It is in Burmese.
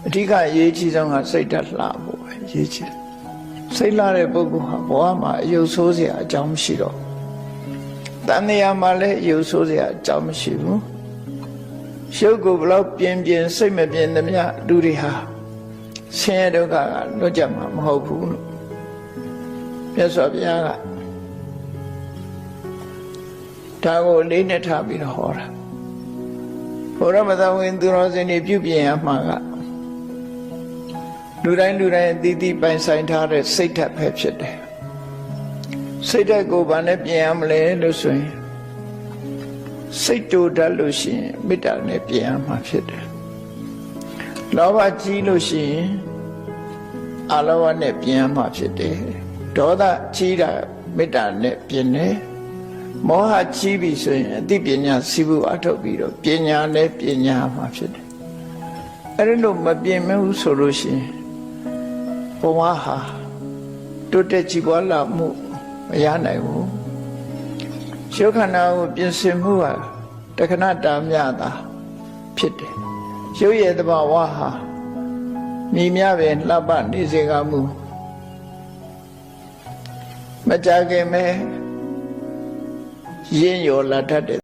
အဓိကရေးကြီးဆုံးကစိတ်ဓာတ်လှဖို့ပဲရေးကြီးတယ်စိတ်လှတဲ့ပုဂ္ဂိုလ်ဟာဘဝမှာအယုတ်ဆိုးစရာအကြောင်းမရှိတော့တန်မြာမှာလည်းအယုတ်ဆိုးစရာအကြောင်းမရှိဘူးရုပ်ကိုဘလောက်ပြင်းပြင်းစိတ်မပြင်းသမျှလူတွေဟာဆင်းရဲဒုက္ခကလွတ်ကြမှာမဟုတ်ဘူးလို့မြတ်စွာဘုရားကဒါကိုလေးနဲ့ထားပြီးတော့ဟောတာဘုရားမသာဝင်သူတော်စင်တွေပြုပြင်ရမှာကလူတိုင်းအသီးသီးပိုင်ဆိုင်ထားတဲ့စိတ်ဓာတ်ပဲဖြစ်တယ်စိတ်ဓာတ်ကိုဘာနဲ့ပြင်ရမလဲလို့ဆိုရင်စိတ်တူတတ်လို့ရှိရင်မေတ္တာနဲ့ပြင်ရမှာဖြစ်တယ်လောဘကြီးလို့ရှိရင်အလောဘနဲ့ပြင်ရမှာဖြစ်တယ်ဒေါသကြီးတာမေတ္တာနဲ့ပြင်တယ်မောဟကြီးပြီဆိုရင်အသိပညာစီးပူအထုတ်ပြီးတော့ပညာနဲ့ပညာမှာဖြစ်တယ်အဲ့ဒါလို့မပြင်မဘူးဆိုလို့ရှိရင်ဘဝဟာတိုးတက်ကြီးပွားလာမှုမရနိုင်ဘူးရုပ်ခန္ဓာကိုပြင်ဆင်မှုဟာတခဏတာမြတာဖြစ်တယ်ရုပ်ရဲ့သဘာဝဟာမြည်များပဲလှပနေစေကမူမကြခင်မဲ့ရင်းရောလာတတ်တဲ့